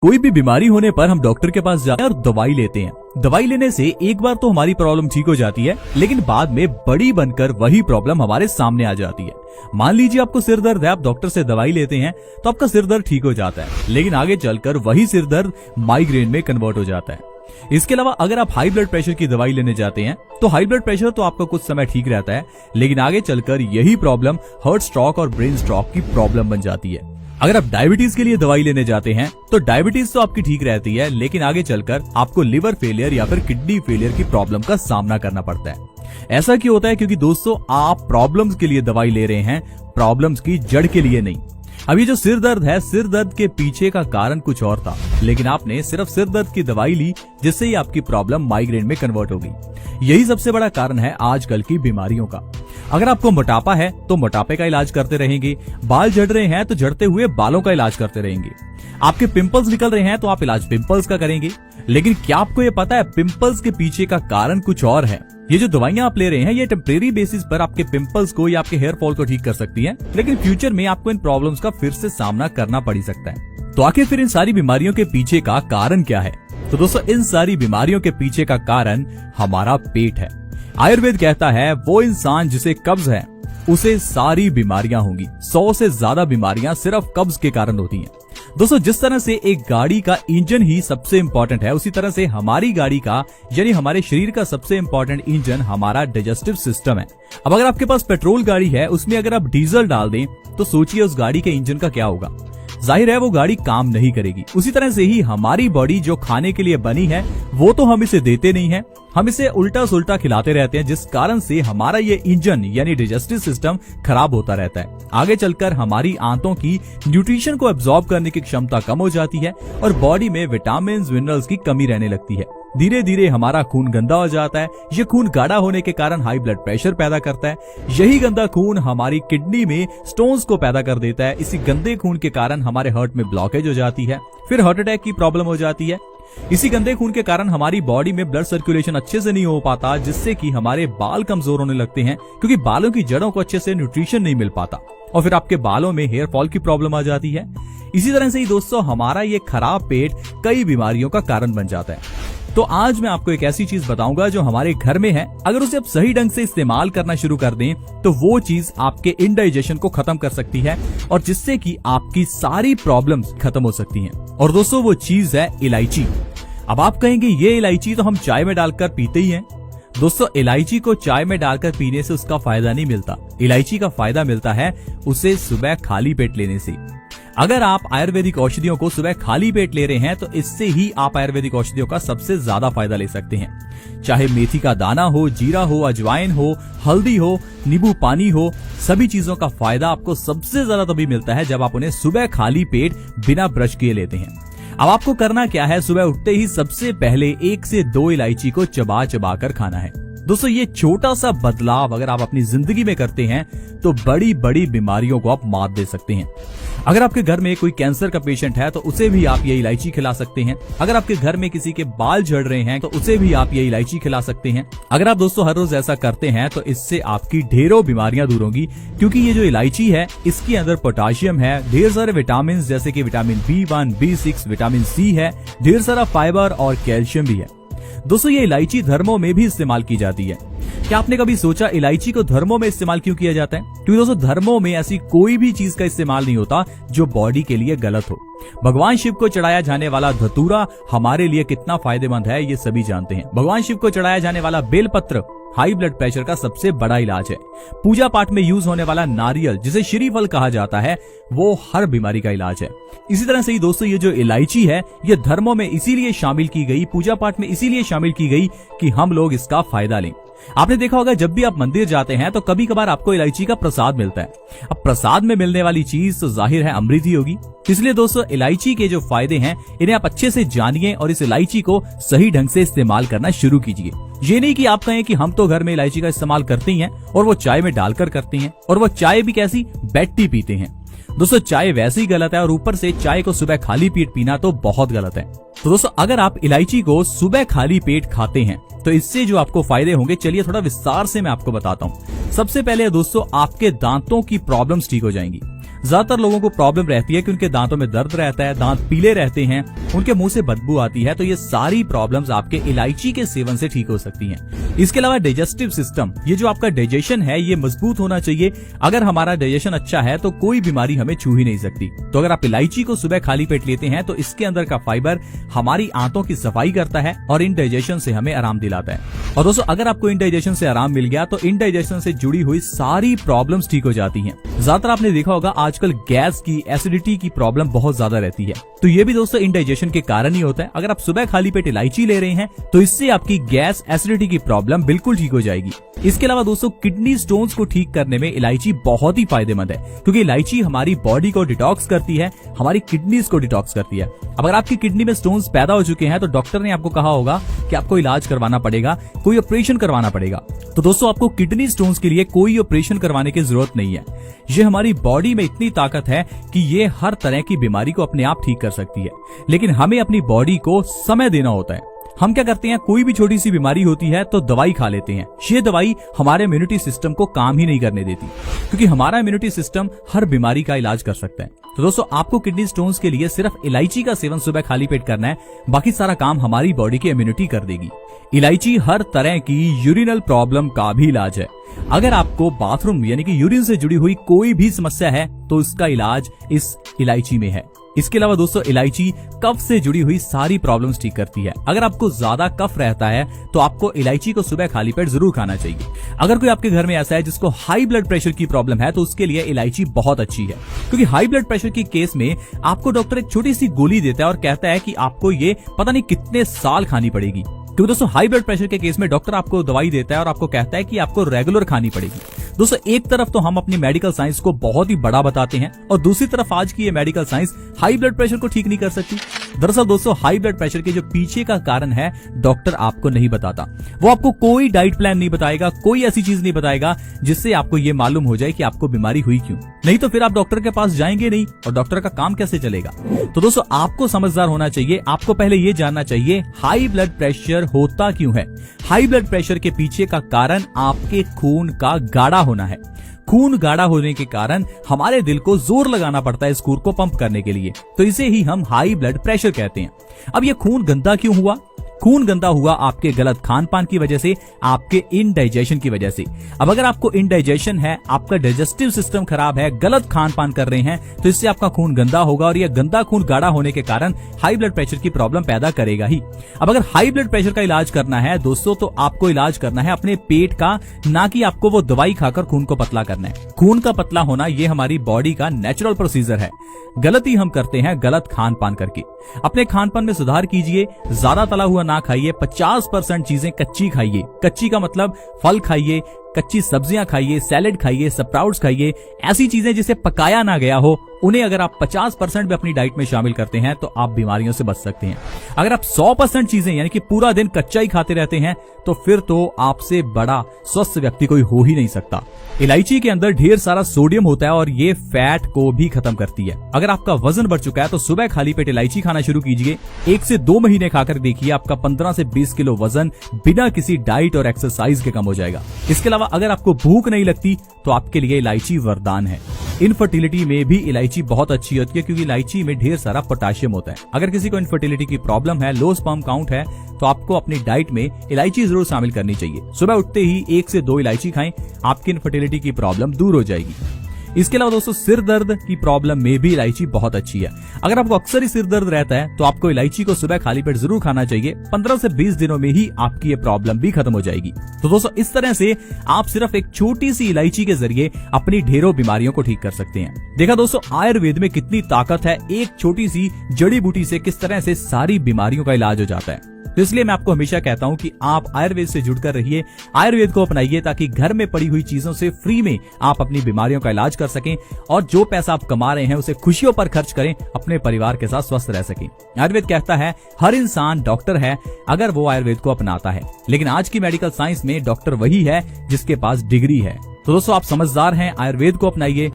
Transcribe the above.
कोई भी बीमारी होने पर हम डॉक्टर के पास जाते हैं और दवाई लेते हैं। दवाई लेने से एक बार तो हमारी प्रॉब्लम ठीक हो जाती है, लेकिन बाद में बड़ी बनकर वही प्रॉब्लम हमारे सामने आ जाती है। मान लीजिए आपको सिर दर्द है, आप डॉक्टर से दवाई लेते हैं तो आपका सिर दर्द ठीक हो जाता है, लेकिन आगे चलकर वही सिर दर्द माइग्रेन में कन्वर्ट हो जाता है। इसके अलावा अगर आप हाई ब्लड प्रेशर की दवाई लेने जाते हैं तो हाई ब्लड प्रेशर तो आपका कुछ समय ठीक रहता है, लेकिन आगे चलकर यही प्रॉब्लम हार्ट स्ट्रोक और ब्रेन स्ट्रोक की प्रॉब्लम बन जाती है। अगर आप डायबिटीज के लिए दवाई लेने जाते हैं तो डायबिटीज तो आपकी ठीक रहती है, लेकिन आगे चलकर आपको लिवर फेलियर या फिर किडनी फेलियर की प्रॉब्लम का सामना करना पड़ता है। ऐसा क्यों होता है? क्योंकि दोस्तों आप प्रॉब्लम्स के लिए दवाई ले रहे हैं, प्रॉब्लम्स की जड़ के लिए नहीं। अब ये जो सिर दर्द है, सिर दर्द के पीछे का कारण कुछ और था, लेकिन आपने सिर्फ सिर दर्द की दवाई ली जिससे ही आपकी प्रॉब्लम माइग्रेन में कन्वर्ट हो गई। यही सबसे बड़ा कारण है आजकल की बीमारियों का। अगर आपको मोटापा है तो मोटापे का इलाज करते रहेंगे, बाल झड़ रहे हैं तो झड़ते हुए बालों का इलाज करते रहेंगे, आपके पिंपल्स निकल रहे हैं तो आप इलाज पिंपल्स का करेंगे। लेकिन क्या आपको ये पता है पिंपल्स के पीछे का कारण कुछ और है? ये जो दवाइयां आप ले रहे हैं ये टेम्परेरी बेसिस पर आपके पिंपल्स को या आपके हेयर फॉल को ठीक कर सकती है, लेकिन फ्यूचर में आपको इन प्रॉब्लम्स का फिर से सामना करना पड़ सकता है। तो आखिर फिर इन सारी बीमारियों के पीछे का कारण क्या है? तो दोस्तों इन सारी बीमारियों के पीछे का कारण हमारा पेट है। आयुर्वेद कहता है वो इंसान जिसे कब्ज है उसे सारी बीमारियां होंगी। 100 से ज्यादा बीमारियां सिर्फ कब्ज के कारण होती हैं। दोस्तों जिस तरह से एक गाड़ी का इंजन ही सबसे इंपॉर्टेंट है, उसी तरह से हमारी गाड़ी का यानी हमारे शरीर का सबसे इंपॉर्टेंट इंजन हमारा डाइजेस्टिव सिस्टम है। अब अगर आपके पास पेट्रोल गाड़ी है, उसमें अगर आप डीजल डाल दें तो सोचिए उस गाड़ी के इंजन का क्या होगा। जाहिर है वो गाड़ी काम नहीं करेगी। उसी तरह से ही हमारी बॉडी जो खाने के लिए बनी है वो तो हम इसे देते नहीं है, हम इसे उल्टा सुल्टा खिलाते रहते हैं, जिस कारण से हमारा ये इंजन यानी डाइजेस्टिव सिस्टम खराब होता रहता है। आगे चलकर हमारी आंतों की न्यूट्रिशन को एब्जॉर्ब करने की क्षमता कम हो जाती है और बॉडी में विटामिन मिनरल्स की कमी रहने लगती है। धीरे धीरे हमारा खून गंदा हो जाता है। ये खून गाढ़ा होने के कारण हाई ब्लड प्रेशर पैदा करता है। यही गंदा खून हमारी किडनी में स्टोन्स को पैदा कर देता है। इसी गंदे खून के कारण हमारे हार्ट में ब्लॉकेज हो जाती है, फिर हार्ट अटैक की प्रॉब्लम हो जाती है। इसी गंदे खून के कारण हमारी बॉडी में ब्लड सर्कुलेशन अच्छे से नहीं हो पाता, जिससे कि हमारे बाल कमजोर होने लगते हैं, क्योंकि बालों की जड़ों को अच्छे से न्यूट्रिशन नहीं मिल पाता और फिर आपके बालों में हेयर फॉल की प्रॉब्लम आ जाती है। इसी तरह से ही दोस्तों हमारा ये खराब पेट कई बीमारियों का कारण बन जाता है। तो आज मैं आपको एक ऐसी चीज बताऊंगा जो हमारे घर में है, अगर उसे आप सही ढंग से इस्तेमाल करना शुरू कर दें तो वो चीज आपके इनडाइजेशन को खत्म कर सकती है और जिससे कि आपकी सारी प्रॉब्लम्स खत्म हो सकती हैं। और दोस्तों वो चीज है इलायची। अब आप कहेंगे ये इलायची तो हम चाय में डालकर पीते ही हैं। दोस्तों इलायची को चाय में डालकर पीने से उसका फायदा नहीं मिलता। इलायची का फायदा मिलता है उसे सुबह खाली पेट लेने से। अगर आप आयुर्वेदिक औषधियों को सुबह खाली पेट ले रहे हैं तो इससे ही आप आयुर्वेदिक औषधियों का सबसे ज्यादा फायदा ले सकते हैं। चाहे मेथी का दाना हो, जीरा हो, अजवाइन हो, हल्दी हो, नींबू पानी हो, सभी चीजों का फायदा आपको सबसे ज्यादा तभी मिलता है जब आप उन्हें सुबह खाली पेट बिना ब्रश किए लेते हैं। अब आपको करना क्या है, सुबह उठते ही सबसे पहले 1 से 2 इलायची को चबा चबा कर खाना है। दोस्तों ये छोटा सा बदलाव अगर आप अपनी जिंदगी में करते हैं तो बड़ी बड़ी बीमारियों को आप मात दे सकते हैं। अगर आपके घर में कोई कैंसर का पेशेंट है तो उसे भी आप ये इलायची खिला सकते हैं। अगर आपके घर में किसी के बाल झड़ रहे हैं तो उसे भी आप ये इलायची खिला सकते हैं। अगर आप दोस्तों हर रोज ऐसा करते हैं तो इससे आपकी ढेरों बीमारियां दूर होंगी, क्योंकि ये जो इलायची है इसके अंदर पोटाशियम है, ढेर सारे विटामिन जैसे कि vitamin B1, B6, vitamin C है, ढेर सारा फाइबर और कैल्शियम भी है। दोस्तों ये इलायची धर्मों में भी इस्तेमाल की जाती है। क्या आपने कभी सोचा इलायची को धर्मों में इस्तेमाल क्यों किया जाता है? क्योंकि दोस्तों धर्मों में ऐसी कोई भी चीज का इस्तेमाल नहीं होता जो बॉडी के लिए गलत हो। भगवान शिव को चढ़ाया जाने वाला धतूरा हमारे लिए कितना फायदेमंद है ये सभी जानते हैं। भगवान शिव को चढ़ाया जाने वाला बेलपत्र हाई ब्लड प्रेशर का सबसे बड़ा इलाज है। पूजा पाठ में यूज होने वाला नारियल जिसे श्रीफल कहा जाता है वो हर बीमारी का इलाज है। इसी तरह से ही दोस्तों ये जो इलायची है ये धर्मों में इसीलिए शामिल की गई, पूजा पाठ में इसीलिए शामिल की गई कि हम लोग इसका फायदा लें। आपने देखा होगा जब भी आप मंदिर जाते हैं तो कभी कभार आपको इलायची का प्रसाद मिलता है। अब प्रसाद में मिलने वाली चीज तो जाहिर है अमृत ही होगी। इसलिए दोस्तों इलायची के जो फायदे हैं इन्हें आप अच्छे से जानिए और इस इलायची को सही ढंग से इस्तेमाल करना शुरू कीजिए। ये नहीं कि आप कहें कि हम तो घर में इलायची का इस्तेमाल करते ही हैं और वो चाय में डालकर करते हैं, और वो चाय भी कैसी, बेड टी पीते हैं। दोस्तों चाय वैसे ही गलत है और ऊपर से चाय को सुबह खाली पेट पीना तो बहुत गलत है। तो दोस्तों अगर आप इलायची को सुबह खाली पेट खाते हैं तो इससे जो आपको फायदे होंगे चलिए थोड़ा विस्तार से मैं आपको बताता हूँ। सबसे पहले दोस्तों आपके दांतों की प्रॉब्लम्स ठीक हो जाएंगी। ज्यादातर लोगों को प्रॉब्लम रहती है कि उनके दांतों में दर्द रहता है, दांत पीले रहते हैं, उनके मुंह से बदबू आती है। तो ये सारी प्रॉब्लम्स आपके इलायची के सेवन से ठीक हो सकती हैं। इसके अलावा डाइजेस्टिव सिस्टम, ये जो आपका डाइजेशन है ये मजबूत होना चाहिए। अगर हमारा डाइजेशन अच्छा है तो कोई बीमारी हमें छू ही नहीं सकती। तो अगर आप इलायची को सुबह खाली पेट लेते हैं तो इसके अंदर का फाइबर हमारी आंतों की सफाई करता है और इनडाइजेशन से हमें आराम दिलाता है। और दोस्तों अगर आपको इनडाइजेशन से आराम मिल गया तो इनडाइजेशन से जुड़ी हुई सारी प्रॉब्लम्स ठीक हो जाती हैं। ज्यादातर आपने देखा होगा आजकल गैस की, एसिडिटी की प्रॉब्लम बहुत ज्यादा रहती है, तो ये भी दोस्तों इनडाइजेशन के कारण ही होता है। अगर आप सुबह खाली पेट इलायची ले रहे हैं तो इससे आपकी गैस, एसिडिटी की प्रॉब्लम बिल्कुल ठीक हो जाएगी। इसके अलावा दोस्तों किडनी स्टोन्स को ठीक करने में इलायची बहुत ही फायदेमंद है, क्योंकि इलायची हमारी बॉडी को डिटॉक्स करती है, हमारी किडनीज को डिटॉक्स करती है। अब अगर आपकी किडनी में स्टोन्स पैदा हो चुके हैं तो डॉक्टर ने आपको कहा होगा कि आपको इलाज करवाना पड़ेगा, कोई ऑपरेशन करवाना पड़ेगा। तो दोस्तों आपको किडनी स्टोन्स के लिए कोई ऑपरेशन करवाने की जरूरत नहीं है। ये हमारी बॉडी में इतनी ताकत है कि ये हर तरह की बीमारी को अपने आप ठीक कर सकती है, लेकिन हमें अपनी बॉडी को समय देना होता है। हम क्या करते हैं, कोई भी छोटी सी बीमारी होती है तो दवाई खा लेते हैं। ये दवाई हमारे इम्यूनिटी सिस्टम को काम ही नहीं करने देती, क्योंकि हमारा इम्यूनिटी सिस्टम हर बीमारी का इलाज कर सकता है। तो दोस्तों आपको किडनी स्टोन्स के लिए सिर्फ इलायची का सेवन सुबह खाली पेट करना है, बाकी सारा काम हमारी बॉडी की इम्यूनिटी कर देगी। इलायची हर तरह की यूरिनल प्रॉब्लम का भी इलाज है। अगर आपको बाथरूम यानी कि यूरिन से जुड़ी हुई कोई भी समस्या है तो इसका इलाज इस इलायची में है। इसके अलावा दोस्तों इलायची कफ से जुड़ी हुई सारी प्रॉब्लम्स ठीक करती है। अगर आपको ज्यादा कफ रहता है तो आपको इलायची को सुबह खाली पेट जरूर खाना चाहिए। अगर कोई आपके घर में ऐसा है जिसको हाई ब्लड प्रेशर की प्रॉब्लम है तो उसके लिए इलायची बहुत अच्छी है, क्योंकि हाई ब्लड प्रेशर की केस में आपको डॉक्टर एक छोटी सी गोली देता है और कहता है कि आपको ये पता नहीं कितने साल खानी पड़ेगी। क्योंकि दोस्तों हाई ब्लड प्रेशर के केस में डॉक्टर आपको दवाई देता है और आपको कहता है कि आपको रेगुलर खानी पड़ेगी। दोस्तों एक तरफ तो हम अपनी मेडिकल साइंस को बहुत ही बड़ा बताते हैं और दूसरी तरफ आज की ये medical science high blood pressure को ठीक नहीं कर सकती। दरअसल दोस्तों हाई ब्लड प्रेशर के जो पीछे का कारण है डॉक्टर आपको नहीं बताता। वो आपको कोई डाइट प्लान नहीं बताएगा, कोई ऐसी चीज नहीं बताएगा जिससे आपको ये मालूम हो जाए कि आपको बीमारी हुई क्यों। नहीं तो फिर आप डॉक्टर के पास जाएंगे नहीं और डॉक्टर का काम कैसे चलेगा। तो दोस्तों आपको समझदार होना चाहिए। आपको पहले ये जानना चाहिए हाई ब्लड प्रेशर होता क्यों है। हाई ब्लड प्रेशर के पीछे का कारण आपके खून का गाढ़ा होना है। खून गाढ़ा होने के कारण हमारे दिल को जोर लगाना पड़ता है इस खून को पंप करने के लिए, तो इसे ही हम हाई ब्लड प्रेशर कहते हैं। अब ये खून गंदा क्यों हुआ? खून गंदा हुआ आपके गलत खान पान की वजह से, आपके इनडाइजेशन की वजह से। अब अगर आपको इनडाइजेशन है, आपका डाइजेस्टिव सिस्टम खराब है, गलत खान पान कर रहे हैं, तो इससे आपका खून गंदा होगा और यह गंदा खून गाढ़ा होने के कारण हाई ब्लड प्रेशर की प्रॉब्लम पैदा करेगा ही। अब अगर हाई ब्लड प्रेशर का इलाज करना है दोस्तों तो आपको इलाज करना है अपने पेट का, ना कि आपको वो दवाई खाकर खून को पतला करना है। खून का पतला होना ये हमारी बॉडी का नेचुरल प्रोसीजर है। गलती हम करते हैं गलत खान पान करके। अपने खान पान में सुधार कीजिए, ज्यादा तला हुआ ना खाइए, 50% चीजें कच्ची खाइए। कच्ची का मतलब फल खाइए, कच्ची सब्जियां खाइए, सैलेड खाइए, स्प्राउट्स खाइए। ऐसी चीजें जिसे पकाया ना गया हो उन्हें अगर आप 50% भी अपनी डाइट में शामिल करते हैं तो आप बीमारियों से बच सकते हैं। अगर आप 100% चीजें यानी कि पूरा दिन कच्चा ही खाते रहते हैं तो फिर तो आपसे बड़ा स्वस्थ व्यक्ति कोई हो ही नहीं सकता। इलायची के अंदर ढेर सारा सोडियम होता है और ये फैट को भी खत्म करती है। अगर आपका वजन बढ़ चुका है तो सुबह खाली पेट इलायची खाना शुरू कीजिए। 1 से 2 महीने खाकर देखिए आपका 15 से 20 किलो वजन बिना किसी डाइट और एक्सरसाइज के कम हो जाएगा। इसके अलावा अगर आपको भूख नहीं लगती तो आपके लिए इलायची वरदान है। इनफर्टिलिटी में भी इलायची बहुत अच्छी होती है, क्योंकि इलायची में ढेर सारा पोटेशियम होता है। अगर किसी को इनफर्टिलिटी की प्रॉब्लम है, लो स्पर्म काउंट है, तो आपको अपनी डाइट में इलायची जरूर शामिल करनी चाहिए। सुबह उठते ही 1 से 2 इलायची खाएं, आपकी इनफर्टिलिटी की प्रॉब्लम दूर हो जाएगी। इसके अलावा दोस्तों सिर दर्द की प्रॉब्लम में भी इलायची बहुत अच्छी है। अगर आपको अक्सर ही सिर दर्द रहता है तो आपको इलायची को सुबह खाली पेट जरूर खाना चाहिए। 15 से 20 दिनों में ही आपकी ये प्रॉब्लम भी खत्म हो जाएगी। तो दोस्तों इस तरह से आप सिर्फ एक छोटी सी इलायची के जरिए अपनी ढेरों बीमारियों को ठीक कर सकते हैं। देखा दोस्तों आयुर्वेद में कितनी ताकत है, एक छोटी सी जड़ी बूटी से किस तरह से सारी बीमारियों का इलाज हो जाता है। तो इसलिए मैं आपको हमेशा कहता हूं कि आप आयुर्वेद से जुड़कर रहिए, आयुर्वेद को अपनाइए, ताकि घर में पड़ी हुई चीजों से फ्री में आप अपनी बीमारियों का इलाज कर सकें और जो पैसा आप कमा रहे हैं उसे खुशियों पर खर्च करें, अपने परिवार के साथ स्वस्थ रह सकें। आयुर्वेद कहता है हर इंसान डॉक्टर है अगर वो आयुर्वेद को अपनाता है, लेकिन आज की मेडिकल साइंस में डॉक्टर वही है जिसके पास डिग्री है। तो दोस्तों आप समझदार हैं, आयुर्वेद को अपनाइए।